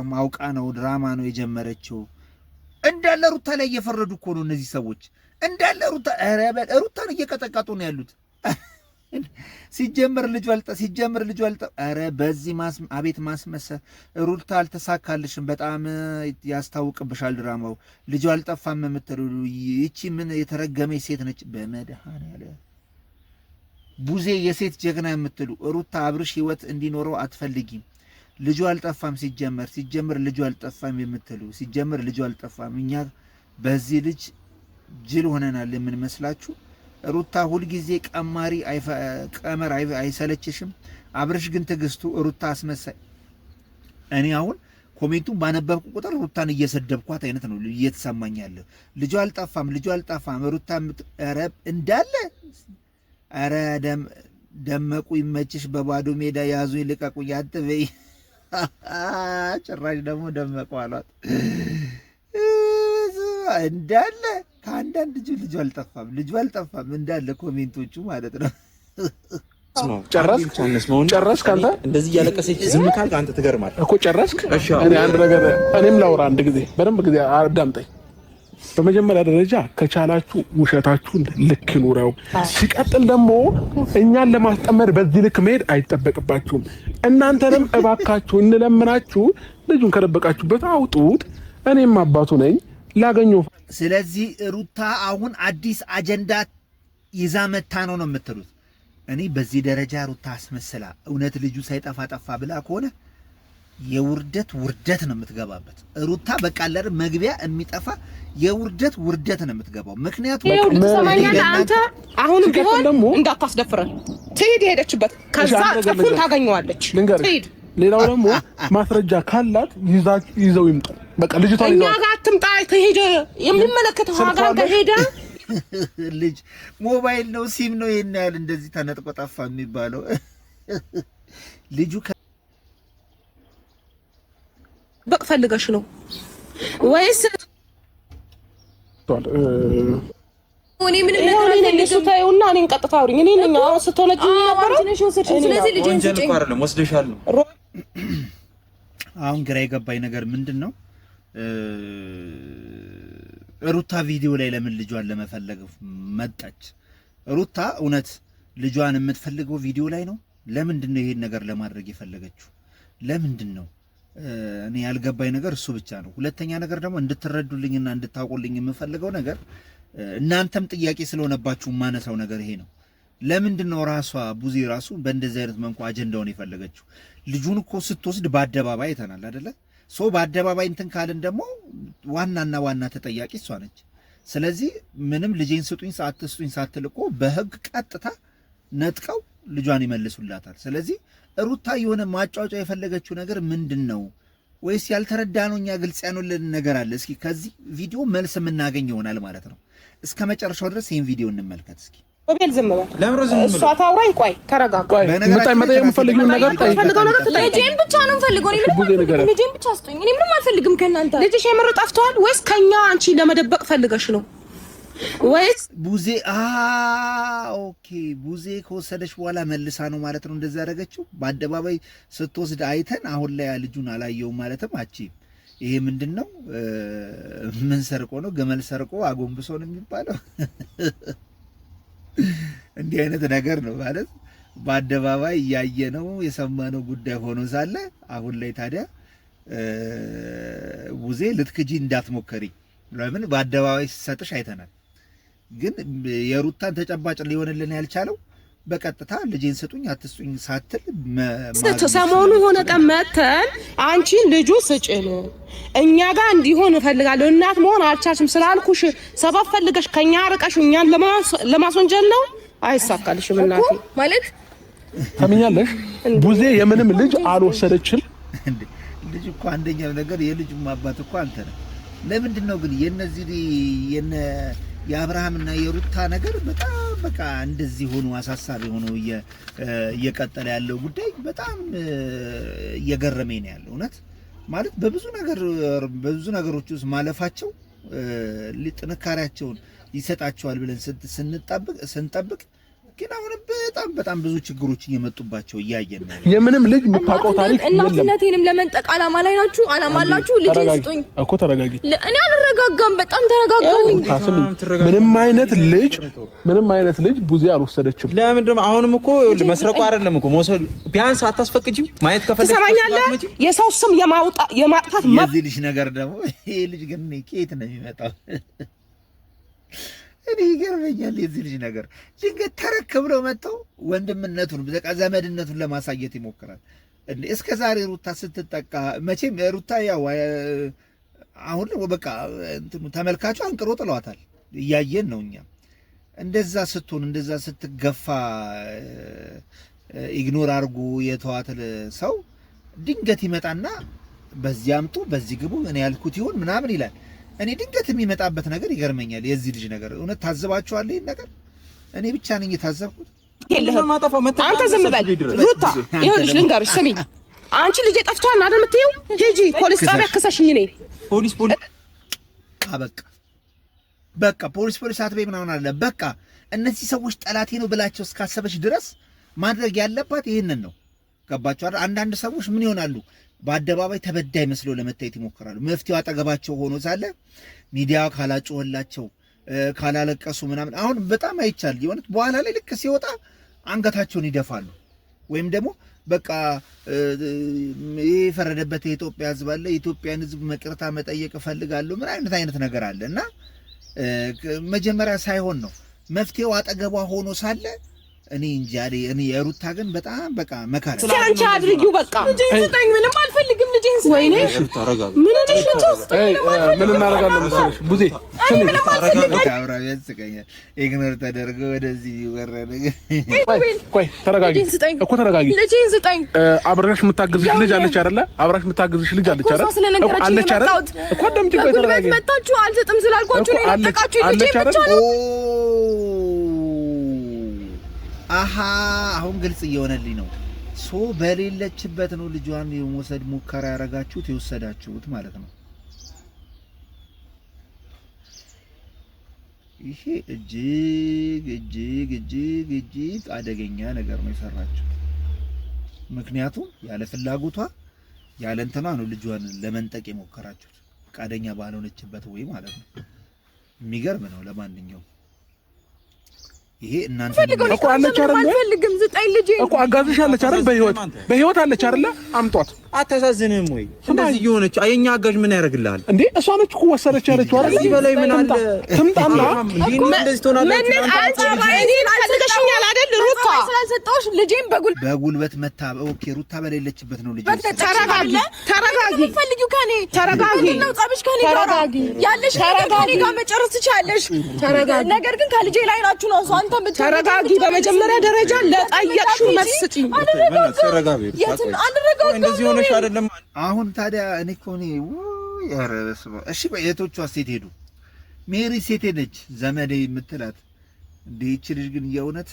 ማውቃ ነው ድራማ ነው የጀመረችው እንዳለ ሩታ ላይ እየፈረዱ እኮ ነው እነዚህ ሰዎች እንዳለ ሩታን እየቀጠቀጡ ነው ያሉት። ሲጀምር ልጅ ወልጣ አረ በዚህ አቤት ማስመሰል ሩታ አልተሳካልሽም፣ በጣም ያስታውቅብሻል ድራማው። ልጅ አልጠፋም የምትሉ ይቺ ምን የተረገመች ሴት ነች? በመድኃኒዓለም ቡዜ የሴት ጀግና የምትሉ ሩታ አብርሽ ህይወት እንዲኖረው አትፈልጊም። ልጁ አልጠፋም ሲጀምር ልጁ አልጠፋም የምትሉ ሲጀምር ልጁ አልጠፋም። እኛ በዚህ ልጅ ጅል ሆነናል የምንመስላችሁ። ሩታ ሁልጊዜ ቀመር አይሰለችሽም? አብርሽ ግን ትዕግስቱ ሩታ አስመሳይ። እኔ አሁን ኮሜንቱን ባነበብኩ ቁጥር ሩታን እየሰደብኳት አይነት ነው እየተሰማኝ ያለው። ልጁ አልጠፋም ሩታ እንዳለ አረ ደመቁ ይመችሽ፣ በባዶ ሜዳ ያዙኝ ልቀቁኝ አትበይ። ጭራሽ ደግሞ ደመቁ አሏት እንዳለ ከአንዳንድ ልጁ አልጠፋም እንዳለ ኮሜንቶቹ ማለት ነው። ጨረስክ አንተ እንደዚህ እያለቀሰች ዝም ካልክ አንተ ትገርማለህ እኮ። ጨረስክ? እኔ አንድ ነገር እኔም ላውራ አንድ ጊዜ በደንብ ጊዜ አዳምጠኝ። በመጀመሪያ ደረጃ ከቻላችሁ ውሸታችሁን ልክ ኑረው። ሲቀጥል ደግሞ እኛን ለማስጠመድ በዚህ ልክ መሄድ አይጠበቅባችሁም። እናንተንም እባካችሁ እንለምናችሁ ልጁን ከደበቃችሁበት አውጡት። እኔም አባቱ ነኝ ላገኘው። ስለዚህ ሩታ አሁን አዲስ አጀንዳ ይዛ መታ ነው የምትሉት? እኔ በዚህ ደረጃ ሩታ አስመስላ እውነት ልጁ ሳይጠፋ ጠፋ ብላ ከሆነ የውርደት ነው የምትገባበት። ሩታ በቃ ለር መግቢያ የሚጠፋ ውርደት ነው የምትገባው። ምክንያቱም አንተ አሁን ቢሆን እንዳታስደፍረን ትሄድ ሄደችበት ከዛ ጽፉን ታገኘዋለች ትሄድ። ሌላው ደግሞ ማስረጃ ካላት ይዘው ይምጡ። በቃ ልጅቷ እኛ ጋር አትምጣ። ከሄደ የሚመለከተው ሀገር ከሄደ ልጅ ሞባይል ነው ሲም ነው ይሄን ያህል እንደዚህ ተነጥቆ ጠፋ የሚባለው ልጁ በቅ ፈልገሽ ነው ወይስ እኔ ምን ታዩና እኔን ቀጥታ አውሪኝ። እኔ ነኝ ስትወለጂ ነበር። ስለዚህ ልጅ አይደለም ወስደሻል ነው። አሁን ግራ የገባኝ ነገር ምንድነው? ሩታ ቪዲዮ ላይ ለምን ልጇን ለመፈለግ መጣች? ሩታ እውነት ልጇን የምትፈልገው ቪዲዮ ላይ ነው? ለምንድን ነው ይሄን ነገር ለማድረግ የፈለገችው? ለምንድን ነው? እኔ ያልገባኝ ነገር እሱ ብቻ ነው። ሁለተኛ ነገር ደግሞ እንድትረዱልኝና እንድታውቁልኝ የምፈልገው ነገር እናንተም ጥያቄ ስለሆነባችሁ ማነሳው ነገር ይሄ ነው። ለምንድን ነው ራሷ ቡዜ ራሱ በእንደዚህ አይነት መንኩ አጀንዳውን የፈለገችው? ልጁን እኮ ስትወስድ በአደባባይ አይተናል አይደለ? በአደባባይ እንትን ካልን ደግሞ ዋና ተጠያቂ እሷ ነች። ስለዚህ ምንም ልጄን ስጡኝ ሳትስጡኝ ሳትል እኮ በህግ ቀጥታ ነጥቀው ልጇን ይመልሱላታል። ስለዚህ ሩታ የሆነ ማጫወጫ የፈለገችው ነገር ምንድን ነው? ወይስ ያልተረዳነው እኛ ግልጽ ያኖልን ነገር አለ? እስኪ ከዚህ ቪዲዮ መልስ የምናገኝ ይሆናል ማለት ነው። እስከ መጨረሻው ድረስ ይሄን ቪዲዮ እንመልከት እስኪ። ኦቤል ዝም በል እሷ ታውራኝ። ቆይ ተረጋጋ። መጣ የምፈልገው ነገር ልጄን ብቻ ነው የምፈልገው። ልጄን ብቻ ስጡኝ። እኔ ምንም አልፈልግም ከእናንተ። ልጅሽ የምር ጠፍቷል ወይስ ከኛ አንቺ ለመደበቅ ፈልገሽ ነው ወይስ ቡዜ? ኦኬ ቡዜ ከወሰደች በኋላ መልሳ ነው ማለት ነው እንደዛ ያደረገችው። በአደባባይ ስትወስድ አይተን አሁን ላይ ልጁን አላየውም ማለትም አቺ። ይሄ ምንድነው? ምን ሰርቆ ነው? ገመል ሰርቆ አጎንብሶ ነው የሚባለው። እንዲህ አይነት ነገር ነው ማለት በአደባባይ ያየነው የሰማነው ጉዳይ ሆኖ ሳለ አሁን ላይ ታዲያ ቡዜ ልትክጂ እንዳትሞከሪ። ለምን በአደባባይ ሲሰጥሽ አይተናል። ግን የሩታን ተጨባጭ ሊሆንልን ያልቻለው በቀጥታ ልጄን ስጡኝ አትስጡኝ ሳትል ሰሞኑ የሆነ ቀን መተን አንቺን ልጁ ስጭን እኛ ጋር እንዲሆን እፈልጋለሁ እናት መሆን አልቻልሽም ስላልኩሽ ሰበብ ፈልገሽ ከኛ ርቀሽ እኛን ለማስወንጀል ነው። አይሳካልሽም እናቴ ማለት ታምኛለሽ። ቡዜ የምንም ልጅ አልወሰደችም። ልጅ እኮ አንደኛው ነገር የልጁም አባት እኮ አንተ ነህ። ለምንድን ነው ግን የነዚህ የአብርሃምና የሩታ ነገር በጣም በቃ እንደዚህ ሆኖ አሳሳቢ ሆኖ እየቀጠለ ያለው ጉዳይ በጣም እየገረመኝ ነው ያለው። እውነት ማለት በብዙ ነገሮች ውስጥ ማለፋቸው ጥንካሬያቸውን ይሰጣቸዋል ብለን ስንጠብቅ ግን አሁን በጣም ብዙ ችግሮች እየመጡባቸው እያየን ነው። የምንም ልጅ የምታውቀው ታሪክ የለም። እናትነቴንም ለመንጠቅ አላማ ላይ ናችሁ። አላማ አላችሁ። ልጅ ስጡኝ እኮ ተረጋጊ። እኔ አልረጋጋም። በጣም ተረጋጋሁኝ። ምንም አይነት ልጅ ቡዜ አልወሰደችም። ለምንድን ነው አሁንም እኮ መስረቁ አይደለም እኮ መውሰድ ቢያንስ አታስፈቅጂው ማየት ከፈለግሽ ትሰማኛለህ? የሰው ስም የማጥፋት የዚህ ልጅ ነገር ደግሞ ይሄ ልጅ ግን ከየት ነው የሚመጣው? እኔ ይገርመኛል የዚህ ልጅ ነገር። ድንገት ተረክ ብለው መጥተው ወንድምነቱን በቃ ዘመድነቱን ለማሳየት ይሞክራል። እስከ ዛሬ ሩታ ስትጠቃ መቼም ሩታ ያው አሁን በቃ እንትኑ ተመልካቹ አንቅሮ ጥለዋታል። እያየን ነው እኛ እንደዛ ስትሆን እንደዛ ስትገፋ ኢግኖር አድርጎ የተዋት ሰው ድንገት ይመጣና በዚህ አምጡ በዚህ ግቡ እኔ ያልኩት ይሁን ምናምን ይላል። እኔ ድንገት የሚመጣበት ነገር ይገርመኛል የዚህ ልጅ ነገር። እውነት ታዝባችኋል ይሄን ነገር? እኔ ብቻ ነኝ የታዘብኩት? አንተ ዝም በል ሩታ። ይኸውልሽ ልንገርሽ፣ ስሚ አንቺ ልጄ ጠፍቷል አይደል የምትይው? ሂጂ ፖሊስ ጣቢያ ክሰሽኝ። እኔ ፖሊስ በቃ ፖሊስ አትበይ ምናምን አለ። በቃ እነዚህ ሰዎች ጠላቴ ነው ብላቸው እስካሰበች ድረስ ማድረግ ያለባት ይሄንን ነው። ገባችሁ አይደል? አንዳንድ ሰዎች ምን ይሆናሉ? በአደባባይ ተበዳይ መስለው ለመታየት ይሞክራሉ። መፍትሄው አጠገባቸው ሆኖ ሳለ ሚዲያ ካላጮኸላቸው ካላለቀሱ ምናምን አሁን በጣም አይቻል የሆነ በኋላ ላይ ልክ ሲወጣ አንገታቸውን ይደፋሉ። ወይም ደግሞ በቃ የፈረደበት የኢትዮጵያ ሕዝብ አለ፣ የኢትዮጵያን ሕዝብ መቅርታ መጠየቅ እፈልጋለሁ ምን አይነት ነገር አለ እና መጀመሪያ ሳይሆን ነው መፍትሄው አጠገቧ ሆኖ ሳለ እኔ እንጃ እኔ የሩታ ግን በጣም በቃ መካራ አንቺ አድርጊው በቃ ልጄን ምንም አልፈልግም። ልጄን ወይኔ ምን እናደርጋለን መሰለሽ ቡዜ አብራው ያስቀኛል። ኢግኖር ተደርጎ ወደዚህ ይወረደ። ቆይ ተረጋጊ እኮ ተረጋጊ። ልጄን ስጠኝ። አብራሽ የምታግዝሽ ልጅ አለች አይደለ? አብራሽ የምታግዝሽ ልጅ አለች አይደለ? አለች አይደለ? እኮ ደምጭ ቆይ ተረጋጊ። መጣችሁ አልሰጥም ስላልኳችሁ ነው የነጠቃችሁ ልጄን ብቻ ነው። አሃ አሁን ግልጽ እየሆነልኝ ነው። ሶ በሌለችበት ነው ልጇን የመውሰድ ሙከራ ያረጋችሁት የወሰዳችሁት ማለት ነው። ይሄ እጅግ አደገኛ ነገር ነው የሰራችው። ምክንያቱም ያለ ፍላጎቷ ያለ እንትና ነው ልጇን ለመንጠቅ የሞከራችሁት ፈቃደኛ ባልሆነችበት ወይ ማለት ነው። የሚገርም ነው። ለማንኛውም ይሄ እናንተ እኮ አለች አይደል? አልፈልግም ዝጠኝ ልጄ እኮ አጋዝሽ አለች አይደል? በህይወት አለች አይደል? አምጧት። አታሳዝንም ወይ? እንደዚህ የሆነች የኛ አጋዥ ምን ያደርግልሃል እንዴ? እሷ ነች እኮ ወሰደች ያለችው አይደል? እዚህ በላይ ምን አለ? ትምጣና እንደዚህ ትሆናለች። ምን አልፈልገሽኛል አይደል? ሩታ ስላልሰጠሁሽ ልጄን በጉልበት መታ። ኦኬ ሩታ በሌለችበት ነው ልጄ። ተረጋጊ ፈልጊው ከኔ ተረጋጊ ነው ጻብሽ ከኔ ጋር ያለሽ ከኔ ጋር መጨረስ ትችያለሽ። ተረጋጊ። ነገር ግን ከልጄ ላይ ናችሁ ነው እሷ ተረጋጊ። በመጀመሪያ ደረጃ ለጠየቅሽው መልስ ስጪኝ። ተረጋጊ። እንደዚህ ሆነሽ አይደለም። አሁን ታዲያ እኔ እኮ ያረበስባ እሺ፣ በየቶቹ ሴት ሄዱ። ሜሪ ሴት ሄደች ዘመዴ የምትላት እንዴ? ይቺ ልጅ ግን የእውነት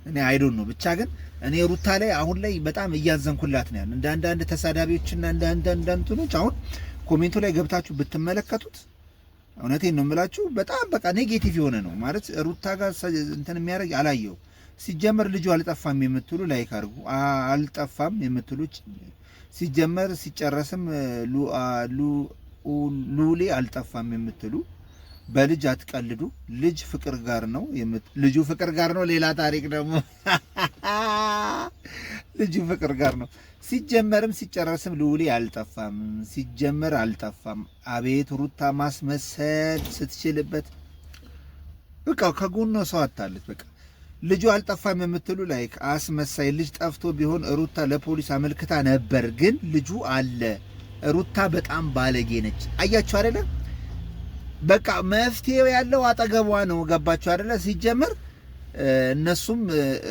እኔ አይዶን ነው ብቻ ግን እኔ ሩታ ላይ አሁን ላይ በጣም እያዘንኩላት ነው። እንደ አንዳንድ ተሳዳቢዎችና እንደ አንዳንድ እንትኖች አሁን ኮሜንቱ ላይ ገብታችሁ ብትመለከቱት እውነቴን ነው የምላችሁ በጣም በቃ ኔጌቲቭ የሆነ ነው ማለት ሩታ ጋር እንትን የሚያደርግ አላየው። ሲጀመር ልጁ አልጠፋም የምትሉ ላይክ አድርጉ። አልጠፋም የምትሉ ሲጀመር ሲጨረስም ሉሌ አልጠፋም የምትሉ በልጅ አትቀልዱ። ልጅ ፍቅር ጋር ነው ልጁ ፍቅር ጋር ነው። ሌላ ታሪክ ደግሞ ልጁ ፍቅር ጋር ነው። ሲጀመርም ሲጨረስም ልውሌ አልጠፋም። ሲጀመር አልጠፋም። አቤት ሩታ ማስመሰል ስትችልበት በቃ ከጎኗ ሰው አታለች። በቃ ልጁ አልጠፋም የምትሉ ላይክ አስመሳይ። ልጅ ጠፍቶ ቢሆን ሩታ ለፖሊስ አመልክታ ነበር፣ ግን ልጁ አለ። ሩታ በጣም ባለጌ ነች። አያችሁ አይደለ? በቃ መፍትሄው ያለው አጠገቧ ነው። ገባችሁ አይደለ? ሲጀመር እነሱም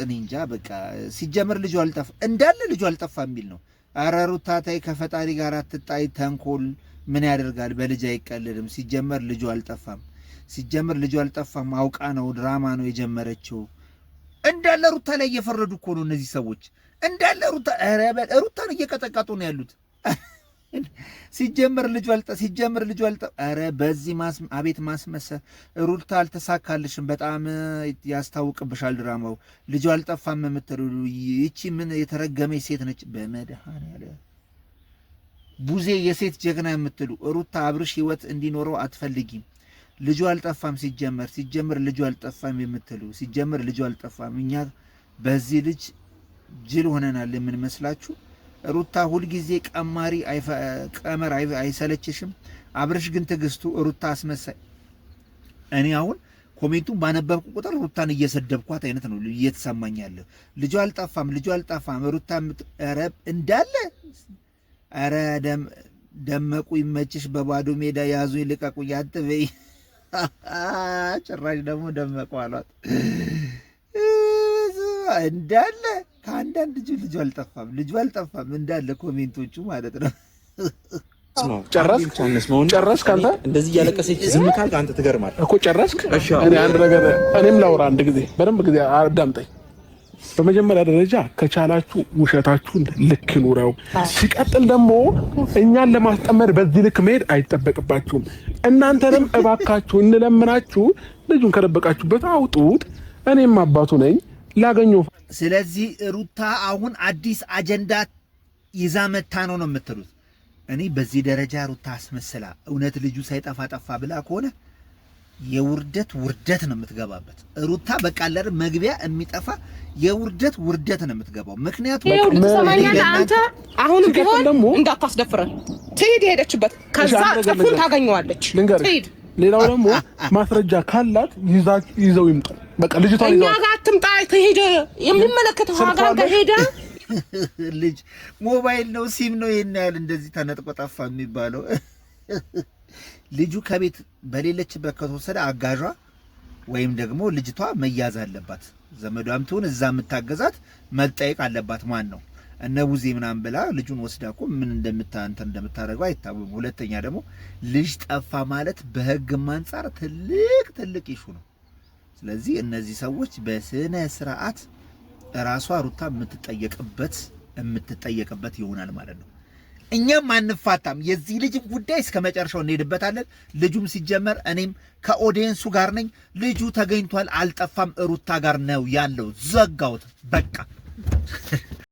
እኔ እንጃ በቃ ሲጀመር ልጁ አልጠፋ እንዳለ ልጁ አልጠፋ የሚል ነው። ኧረ ሩታ ተይ ከፈጣሪ ጋር አትጣይ። ተንኮል ምን ያደርጋል? በልጅ አይቀልድም። ሲጀመር ልጁ አልጠፋም። ሲጀመር ልጁ አልጠፋም። አውቃ ነው፣ ድራማ ነው የጀመረችው። እንዳለ ሩታ ላይ እየፈረዱ እኮ ነው እነዚህ ሰዎች እንዳለ ሩታን እየቀጠቀጡ ነው ያሉት። ሲጀመር ልጁ አልጠ ኧረ በዚህ አቤት ማስመሰል። ሩታ አልተሳካልሽም፣ በጣም ያስታውቅብሻል ድራማው። ልጁ አልጠፋም የምትሉ ይቺ ምን የተረገመች ሴት ነች? በመድኃኒዓለም ቡዜ የሴት ጀግና የምትሉ ሩታ አብርሽ ህይወት እንዲኖረው አትፈልጊም። ልጁ አልጠፋም ሲጀመር ልጁ አልጠፋም የምትሉ ሲጀመር ልጁ አልጠፋም። እኛ በዚህ ልጅ ጅል ሆነናል የምንመስላችሁ? ሩታ ሁልጊዜ ቀመር አይሰለችሽም? አብርሽ ግን ትዕግስቱ፣ ሩታ አስመሳይ። እኔ አሁን ኮሜንቱን ባነበብኩ ቁጥር ሩታን እየሰደብኳት አይነት ነው እየተሰማኝ ያለ። ልጁ አልጠፋም ሩታ ረብ እንዳለ ኧረ ደመቁ ይመችሽ፣ በባዶ ሜዳ ያዙኝ ልቀቁኝ አትበይ። ጭራሽ ደግሞ ደመቁ አሏት እንዳለ ከአንዳንድ ልጁ አልጠፋም እንዳለ ኮሜንቶቹ ማለት ነው። ጨረስክ አንተ? እንደዚህ እያለቀሰች ዝም ካልክ አንተ ትገርማለህ እኮ። ጨረስክ? እኔ አንድ ነገር እኔም ላውራ አንድ ጊዜ፣ በደንብ ጊዜ አዳምጠኝ። በመጀመሪያ ደረጃ ከቻላችሁ ውሸታችሁን ልክ ይኑረው። ሲቀጥል ደግሞ እኛን ለማስጠመድ በዚህ ልክ መሄድ አይጠበቅባችሁም። እናንተንም እባካችሁ እንለምናችሁ ልጁን ከደበቃችሁበት አውጡት። እኔም አባቱ ነኝ ላገኘው። ስለዚህ ሩታ አሁን አዲስ አጀንዳ ይዛ መታ ነው የምትሉት? እኔ በዚህ ደረጃ ሩታ አስመስላ እውነት ልጁ ሳይጠፋ ጠፋ ብላ ከሆነ የውርደት ነው የምትገባበት ሩታ። በቃ ለር መግቢያ የሚጠፋ የውርደት ነው የምትገባው። ምክንያቱም አንተ አሁን ቢሆን እንዳታስደፍረን ትሄድ የሄደችበት ከዛ ጥፉን ታገኘዋለች። ትሄድ። ሌላው ደግሞ ማስረጃ ካላት ይዘው ይምጡ። በቃ ልጅቷ እኛ ጋር አትምጣ፣ ትሄድ። የሚመለከተው ሀገር ጋር ሄደ። ልጅ ሞባይል ነው ሲም ነው ይሄን ያህል እንደዚህ ተነጥቆ ጠፋ የሚባለው? ልጁ ከቤት በሌለችበት ከተወሰደ አጋዧ ወይም ደግሞ ልጅቷ መያዝ አለባት። ዘመዷም ትሁን እዛ የምታገዛት መጠየቅ አለባት። ማን ነው እነ ቡዜ ምናምን ብላ ልጁን ወስዳ እኮ ምን እንደምታደርገው አይታወቅም። ሁለተኛ ደግሞ ልጅ ጠፋ ማለት በሕግም አንፃር ትልቅ ኢሹ ነው። ስለዚህ እነዚህ ሰዎች በስነ ስርዓት ራሷ ሩታ የምትጠየቅበት ይሆናል ማለት ነው። እኛም አንፋታም። የዚህ ልጅ ጉዳይ እስከ መጨረሻው እንሄድበታለን። ልጁም ሲጀመር እኔም ከኦዲየንሱ ጋር ነኝ። ልጁ ተገኝቷል፣ አልጠፋም፣ ሩታ ጋር ነው ያለው። ዘጋውት በቃ።